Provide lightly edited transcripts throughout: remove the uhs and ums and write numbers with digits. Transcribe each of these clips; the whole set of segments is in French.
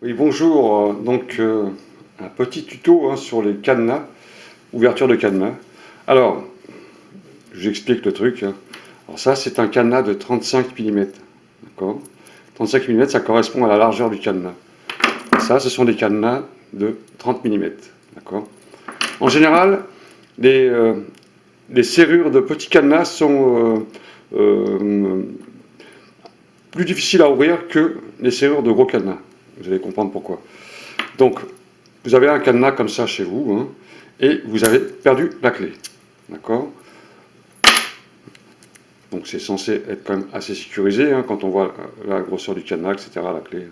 Oui, bonjour. Un petit tuto sur les cadenas, ouverture de cadenas. Alors, je vous explique le truc. Alors ça, c'est un cadenas de 35 mm. D'accord? 35 mm, ça correspond à la largeur du cadenas. Ça, ce sont des cadenas de 30 mm. D'accord? En général, les serrures de petits cadenas sont plus difficiles à ouvrir que les serrures de gros cadenas. Vous allez comprendre pourquoi. Donc, vous avez un cadenas comme ça chez vous, et vous avez perdu la clé. D'accord? Donc, c'est censé être quand même assez sécurisé, quand on voit la grosseur du cadenas, etc., la clé.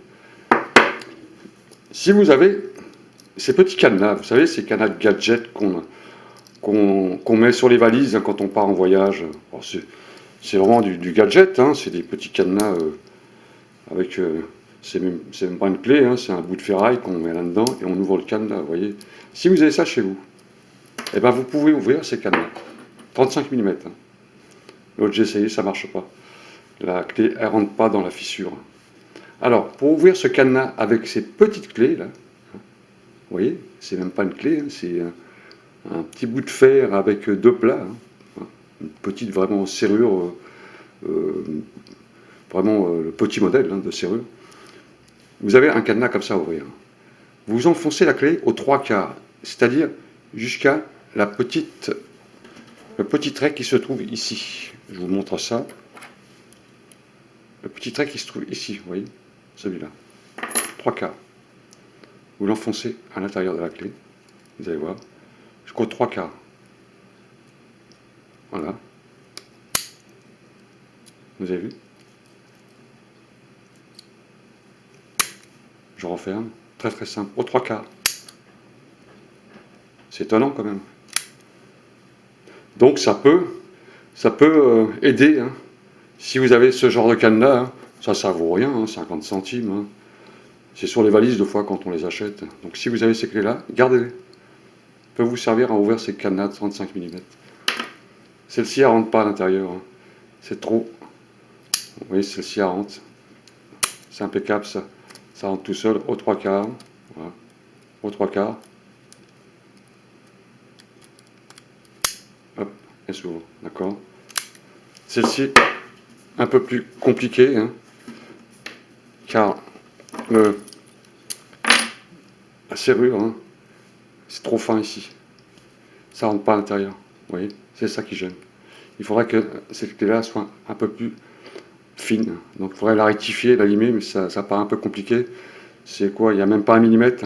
Si vous avez ces petits cadenas, vous savez, ces cadenas de gadgets qu'on met sur les valises quand on part en voyage, c'est vraiment du gadget, c'est des petits cadenas avec... c'est même pas une clé, c'est un bout de ferraille qu'on met là-dedans et on ouvre le cadenas, vous voyez. Si vous avez ça chez vous, eh ben vous pouvez ouvrir ces cadenas. 35 mm. L'autre, j'ai essayé, ça ne marche pas. La clé, elle ne rentre pas dans la fissure. Alors, pour ouvrir ce cadenas avec ces petites clés, là, vous voyez, c'est même pas une clé, c'est un petit bout de fer avec deux plats, une petite vraiment serrure, vraiment le petit modèle de serrure. Vous avez un cadenas comme ça à ouvrir. Vous enfoncez la clé aux 3/4, c'est-à-dire jusqu'à le petit trait qui se trouve ici. Je vous montre ça. Le petit trait qui se trouve ici, vous voyez, celui-là. 3/4. Vous l'enfoncez à l'intérieur de la clé, vous allez voir, jusqu'au 3/4. Voilà. Vous avez vu? Je referme. Très très simple. Au 3/4. C'est étonnant quand même. Donc ça peut aider. Si vous avez ce genre de cadenas, ça vaut rien, 50 centimes. C'est sur les valises de fois quand on les achète. Donc si vous avez ces clés-là, gardez-les. Peut vous servir à ouvrir ces cadenas de 35 mm. Celle-ci, elle ne rentre pas à l'intérieur. C'est trop. Vous voyez, celle-ci, elle rentre. C'est impeccable, ça. Ça rentre tout seul au 3/4. Voilà. Au 3/4. Hop, elle s'ouvre. D'accord? Celle-ci, un peu plus compliquée, car la serrure, c'est trop fin ici. Ça rentre pas à l'intérieur. Vous voyez? C'est ça qui gêne. Il faudrait que cette clé-là soit un peu plus fine. Donc il faudrait la rectifier, la limer, mais ça paraît un peu compliqué. C'est quoi? Il n'y a même pas 1 millimètre.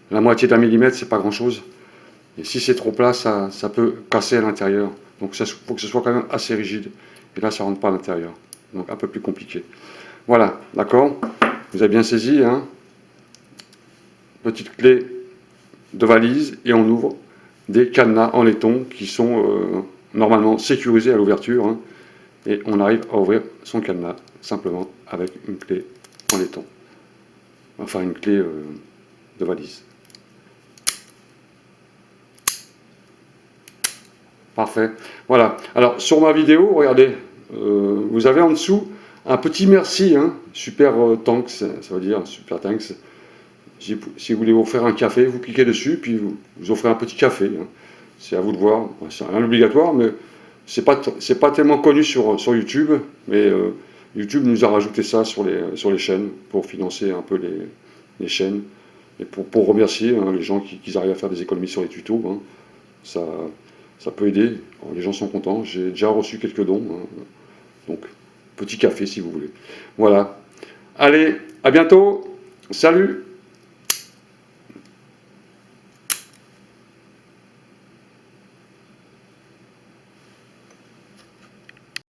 La moitié d'1 millimètre, c'est pas grand-chose. Et si c'est trop plat, ça peut casser à l'intérieur. Donc il faut que ce soit quand même assez rigide. Et là, ça rentre pas à l'intérieur. Donc un peu plus compliqué. Voilà, d'accord? Vous avez bien saisi, Petite clé de valise et on ouvre des cadenas en laiton qui sont normalement sécurisés à l'ouverture. Et on arrive à ouvrir son cadenas simplement avec une clé en laiton. Enfin, une clé de valise. Parfait. Voilà. Alors, sur ma vidéo, regardez, vous avez en dessous un petit merci, super thanks, ça veut dire super thanks. Si vous voulez vous offrir un café, vous cliquez dessus, puis vous offrez un petit café. C'est à vous de voir. C'est rien d'obligatoire, mais c'est pas tellement connu sur YouTube. Mais YouTube nous a rajouté ça sur les chaînes pour financer un peu les chaînes et pour remercier les gens qui arrivent à faire des économies sur les tutos. Ça peut aider. Alors, les gens sont contents. J'ai déjà reçu quelques dons. Donc, petit café si vous voulez. Voilà. Allez, à bientôt. Salut!